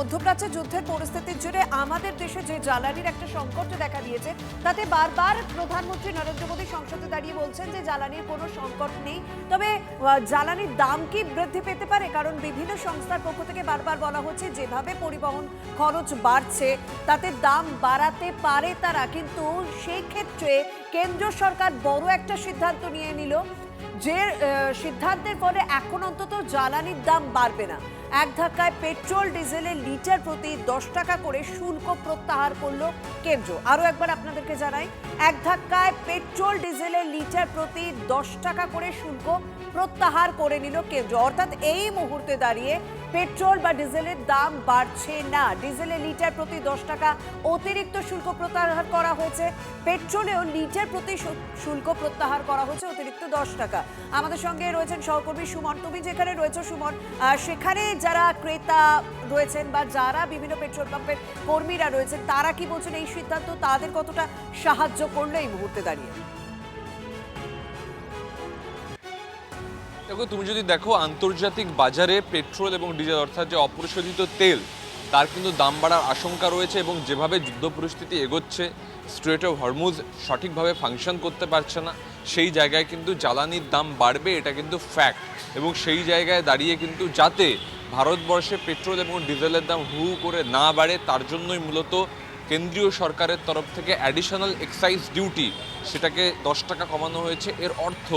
মধ্যপ্রাচ্যে যুদ্ধের পরিস্থিতির জুড়ে আমাদের দেশে যে জ্বালানির একটা সংকট দেখা দিয়েছে, তাতে বারবার প্রধানমন্ত্রী নরেন্দ্র মোদী সংসদে দাঁড়িয়ে বলছেন যে জ্বালানির কোনো সংকট নেই। তবে জ্বালানির দাম কি বৃদ্ধি পেতে পারে? কারণ বিভিন্ন সংস্থার পক্ষ থেকে বারবার বলা হচ্ছে যেভাবে পরিবহন খরচ বাড়ছে তাতে দাম বাড়াতে পারে তারা, কিন্তু সেই ক্ষেত্রে কেন্দ্র সরকার বড় একটা সিদ্ধান্ত নিয়ে নিল যে সিদ্ধান্তের ফলে এখন অন্তত জ্বালানির দাম বাড়বে না। এক ধাক্কায় পেট্রোল ডিজেলের লিটার প্রতি 10 টাকা করে শুল্ক প্রত্যাহার করলো কেন্দ্র। আরো একবার আপনাদেরকে জানাই, এক ধাক্কায় পেট্রোল ডিজেলের লিটার প্রতি 10 টাকা করে শুল্ক প্রত্যাহার করে নিল কেন্দ্র। অর্থাৎ এই মুহূর্তে দাঁড়িয়ে পেট্রোল বা ডিজেলের দাম বাড়ছে না। ডিজেলের লিটার প্রতি 10 টাকা অতিরিক্ত শুল্ক প্রত্যাহার করা হয়েছে, পেট্রোলেও লিটার প্রতি শুল্ক প্রত্যাহার করা হয়েছে অতিরিক্ত 10 টাকা। আমাদের সঙ্গে রয়েছেন সহকর্মী সুমন। তুমি যেখানে রয়েছে সুমন, সেখানে যারা ক্রেতা রয়েছেন বা যারা বিভিন্ন পেট্রোল পাম্পের কর্মীরা রয়েছেন তারা কি বলছেন এই সিদ্ধান্ত তাদের কতটা সাহায্য করলো এই মুহূর্তে দাঁড়িয়ে? দেখো, তুমি যদি দেখো আন্তর্জাতিক বাজারে পেট্রোল এবং ডিজেল অর্থাৎ যে অপরিশোধিত তেল তার কিন্তু দাম বাড়ার আশঙ্কা রয়েছে, এবং যেভাবে যুদ্ধ পরিস্থিতি এগোচ্ছে, স্ট্রেট অফ হরমুজ সঠিকভাবে ফাংশন করতে পারছে না, সেই জায়গায় কিন্তু জ্বালানির দাম বাড়বে, এটা কিন্তু ফ্যাক্ট। এবং সেই জায়গায় দাঁড়িয়ে কিন্তু যাতে ভারতবর্ষে পেট্রোল এবং ডিজেলের দাম হু করে না বাড়ে তার জন্যই মূলত কেন্দ্রীয় সরকারের তরফ থেকে অ্যাডিশনাল এক্সাইজ ডিউটি সেটাকে 10 টাকা কমানো হয়েছে। এর অর্থ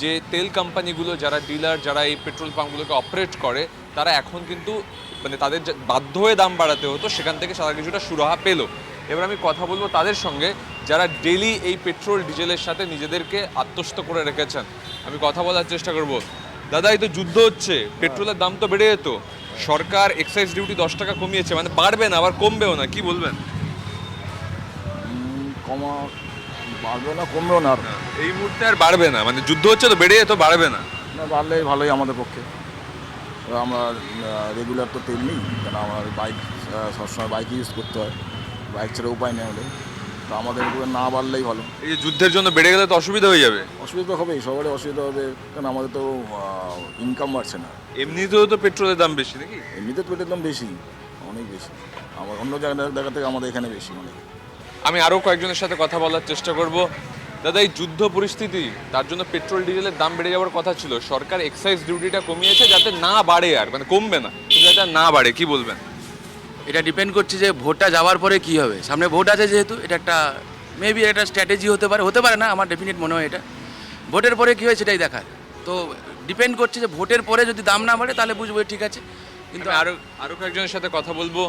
যে তেল কোম্পানিগুলো, যারা ডিলার, যারা এই পেট্রোল পাম্পগুলোকে অপারেট করে, তারা এখন কিন্তু মানে তাদের বাধ্য হয়ে দাম বাড়াতে হতো, সেখান থেকে সারা কিছুটা সুরাহা পেল। এবার আমি কথা বলবো তাদের সঙ্গে যারা ডেলি এই পেট্রোল ডিজেলের সাথে নিজেদেরকে আত্মস্থ করে রেখেছেন। আমি কথা বলার চেষ্টা করব। দাদা, এই তো যুদ্ধ হচ্ছে, পেট্রোলের দাম তো বেড়ে যেত, সরকার এক্সাইজ ডিউটি 10 টাকা কমিয়েছে, মানে বাড়বে না আবার কমবেও না, কি বলবেন? বাড়বে না, কমবেও না। এই মুহূর্তে আর বাড়বে না, মানে যুদ্ধ হচ্ছে তো বেড়ে যেত, বাড়বে না। না, বাড়লেই ভালোই আমাদের পক্ষে। আমরা রেগুলার তো তেল নিই, কারণ আমার বাইক সবসময় বাইক ইউজ করতে হয়, বাইক ছাড়া উপায় নেই আমাদের। তো আমাদের উপরে না বাড়লেই ভালো। এই যে যুদ্ধের জন্য বেড়ে গেলে তো অসুবিধা হয়ে যাবে। অসুবিধা হবেই, সবারই অসুবিধা হবে, কারণ আমাদের তো ইনকাম বাড়ছে না। এমনিতেও তো পেট্রোলের দাম বেশি নাকি? এমনিতে পেটের দাম বেশি, অনেক বেশি। আমার অন্য জায়গা থেকে আমাদের এখানে বেশি অনেক। আমি আরও কয়েকজনের সাথে কথা বলার চেষ্টা করব। দাদা, এই যুদ্ধ পরিস্থিতি, তার জন্য পেট্রোল ডিজেলের দাম বেড়ে যাওয়ার কথা ছিল, সরকার এক্সাইজ ডিউটিটা কমিয়েছে যাতে না বাড়ে, আর মানে কমবে না, যাতে না বাড়ে, কি বলবেন? এটা ডিপেন্ড করছে যে ভোটটা যাওয়ার পরে কি হবে। সামনে ভোট আছে যেহেতু, এটা একটা মেবি একটা স্ট্র্যাটেজি হতে পারে না, আমার ডেফিনেট মনে হয় এটা ভোটের পরে কী হয় সেটাই দেখার। তো ডিপেন্ড করছে যে ভোটের পরে যদি দাম না বাড়ে তাহলে বুঝবো ঠিক আছে। কিন্তু আরও কয়েকজনের সাথে কথা বলবো।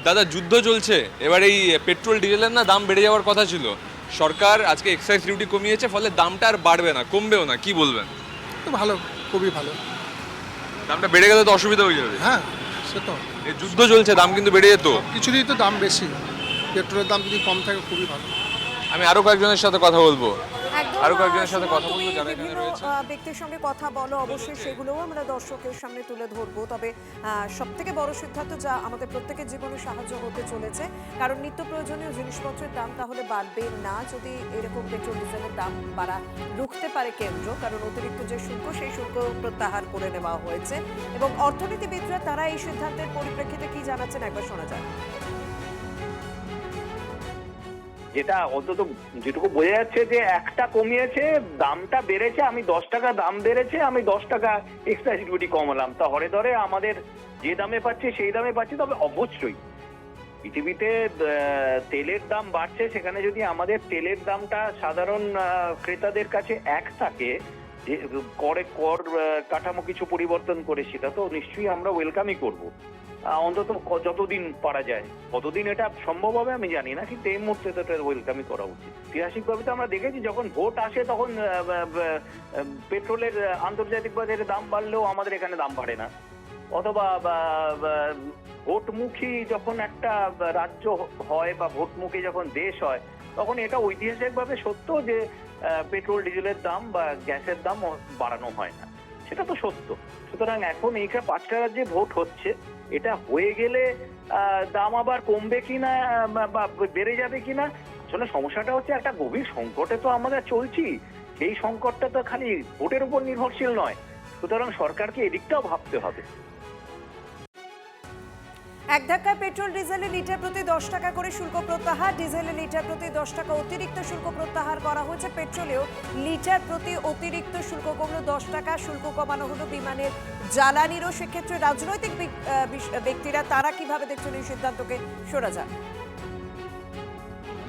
দাদা, যুদ্ধ চলছে, এবার এই পেট্রোল ডিজেলের না দাম বেড়ে যাওয়ার কথা ছিল, সরকার আজকে এক্সাইজ ডিউটি কমিয়েছে, ফলে দামটা আর বাড়বে না, কমবেও না, কি বলবেন? তো ভালো, খুবই ভালো। দামটা বেড়ে গেলে তো অসুবিধা হয়ে যাবে। হ্যাঁ, সে তো এই যুদ্ধ চলছে, দাম কিন্তু বেড়ে যেত। কিছুরই তো দাম বেশি, পেট্রোলের দাম যদি কম থাকে খুবই ভালো। আমি আরো কয়েকজনের সাথে কথা বলবো। একদম, আরো কয়েকজনের সাথে কথা তুমি বলবো যারা এখানে বিভিন্ন রয়েছে। ব্যক্তির সঙ্গে কথা বলো, অবশ্যই সেগুলোও আমরা দর্শকের সামনে তুলে ধরবো। তবে সব থেকে বড় সিদ্ধান্ত যা আমাদের প্রত্যেকের জীবনে সাহায্য হতে চলেছে, কারণ নিত্য প্রয়োজনীয় জিনিসপত্রের দাম তাহলে বাড়বে না যদি এরকম পেট্রোল ডিজেলের দাম বাড়া রুখতে পারে কেন্দ্র, কারণ অতিরিক্ত যে শুল্ক সেই শুল্ক প্রত্যাহার করে নেওয়া হয়েছে। এবং অর্থনীতিবিদরা তারা এই সিদ্ধান্তের পরিপ্রেক্ষিতে কি জানাচ্ছেন একবার শোনা যায়। যেটা অন্তত যেটুকু বোঝা যাচ্ছে যে একটা কমিয়েছে, দামটা বেড়েছে, আমি 10 টাকা দাম বেড়েছে, আমি 10 টাকা এক্সাইজ ডিউটি কমালাম, তা হরে ধরে আমাদের যে দামে পাচ্ছি সেই দামে পাচ্ছি। তবে অবশ্যই পৃথিবীতে তেলের দাম বাড়ছে, সেখানে যদি আমাদের তেলের দামটা সাধারণ ক্রেতাদের কাছে এক থাকে, যে কর কাঠামো কিছু পরিবর্তন করে, সেটা তো নিশ্চয়ই আমরা ওয়েলকামই করবো, অন্তত যতদিন পারা যায়। কতদিন এটা সম্ভব হবে আমি জানি না, কিন্তু এই মুহূর্তে তো এটা ওয়েলকামই করা উচিত। ঐতিহাসিকভাবে তো আমরা দেখেছি যখন ভোট আসে তখন পেট্রোলের আন্তর্জাতিক বাজারে দাম বাড়লেও আমাদের এখানে দাম বাড়ে না। অথবা ভোটমুখী যখন একটা রাজ্য হয় বা ভোটমুখী যখন দেশ হয়, তখন এটা ঐতিহাসিকভাবে সত্য যে পেট্রোল ডিজেলের দাম বা গ্যাসের দাম বাড়ানো হয় না, সেটা তো সত্য। সুতরাং এখন এইখানে 5টা রাজ্যে ভোট হচ্ছে, এটা হয়ে গেলে দাম আবার কমবে কিনা বা বেড়ে যাবে কিনা, আসলে সমস্যাটা হচ্ছে একটা গভীর সংকটে তো আমরা চলছি। সেই সংকটটা তো খালি ভোটের উপর নির্ভরশীল নয়, সুতরাং সরকারকে এদিকটাও ভাবতে হবে। এক ধাক্কায় পেট্রোল ডিজেলে লিটার প্রতি 10 টাকা করে শুল্ক প্রত্যাহার, ডিজেলে লিটার প্রতি 10 টাকা অতিরিক্ত শুল্ক প্রত্যাহার করা হয়েছে। পেট্রোলেও লিটার প্রতি অতিরিক্ত শুল্ক কমলো 10 টাকা, শুল্ক কমানো হলো বিমানের জ্বালানিরও। সেক্ষেত্রে রাজনৈতিক ব্যক্তিরা তারা কিভাবে দেখছেন এই সিদ্ধান্তকে, শোনা যাক।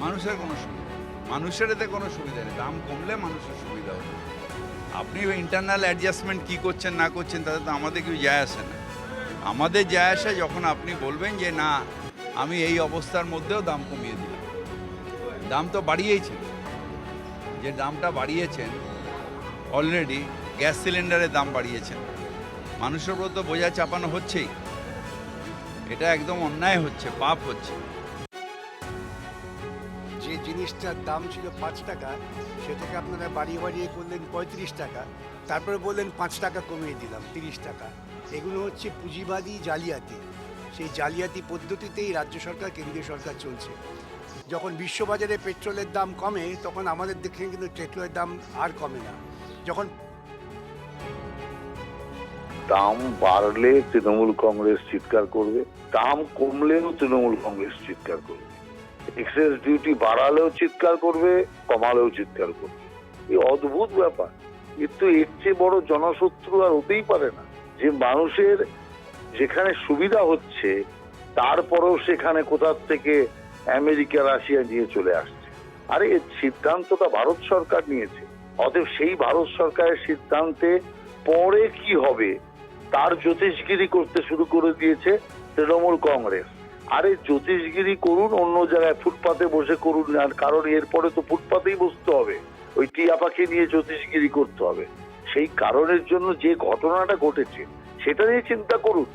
মানুষের কোনো সুবিধা, মানুষের এতে কোনো সুবিধা নেই। দাম কমলে মানুষের সুবিধা হবে। আপনি ইন্টারনাল অ্যাডজাস্টমেন্ট কী করছেন না করছেন তাতে তো আমাদের কিছু যায় আসে না। আমাদের যায় আসে যখন আপনি বলবেন যে না আমি এই অবস্থার মধ্যেও দাম কমিয়ে দিলাম। দাম তো বাড়িয়েছেন, যে দামটা বাড়িয়েছেন অলরেডি গ্যাস সিলিন্ডারের দাম বাড়িয়েছেন, মানুষের উপর তো বোঝা চাপানো হচ্ছেই। এটা একদম অন্যায় হচ্ছে, পাপ হচ্ছে। যে জিনিসটার দাম ছিল 5 টাকা সেটাকে আপনারা বাড়িয়ে বাড়িয়ে করলেন 35 টাকা, তারপরে বললেন 5 টাকা কমিয়ে দিলাম 30 টাকা। এগুলো হচ্ছে পুঁজিবাদী জালিয়াতি। সেই জালিয়াতি পদ্ধতিতেই রাজ্য সরকার কেন্দ্রীয় সরকার চলছে। যখন বিশ্ববাজারে পেট্রোলের দাম কমে তখন আমাদের দেখে কিন্তু পেট্রোলের দাম আর কমে না। যখন দাম বাড়লে তৃণমূল কংগ্রেস চিৎকার করবে, দাম কমলেও তৃণমূল কংগ্রেস চিৎকার করবে, এক্সাইজ ডিউটি বাড়ালেও চিৎকার করবে, কমালেও চিৎকার করবে। এই অদ্ভুত ব্যাপার। কিন্তু এর চেয়ে বড় জনশত্রু আর হতেই পারে না, যে মানুষের যেখানে সুবিধা হচ্ছে তারপরেও সেখানে কোথা থেকে আমেরিকা রাশিয়া নিয়ে চলে আসছে। আরে এর সিদ্ধান্তটা ভারত সরকার নিয়েছে, অতএব সেই ভারত সরকারের সিদ্ধান্তে পরে কি হবে তার জ্যোতিষগিরি করতে শুরু করে দিয়েছে তৃণমূল কংগ্রেস। আরে জ্যোতিষগিরি করুন, অন্য জায়গায় ফুটপাতে বসে করুন, আর কারণ এরপরে তো ফুটপাতেই বসতে হবে, ওই টিয়া পাখি নিয়ে জ্যোতিষগিরি করতে হবে। সেই কারণের জন্য যে ঘটনাটা ঘটেছে সেটা নিয়ে চিন্তা করুন।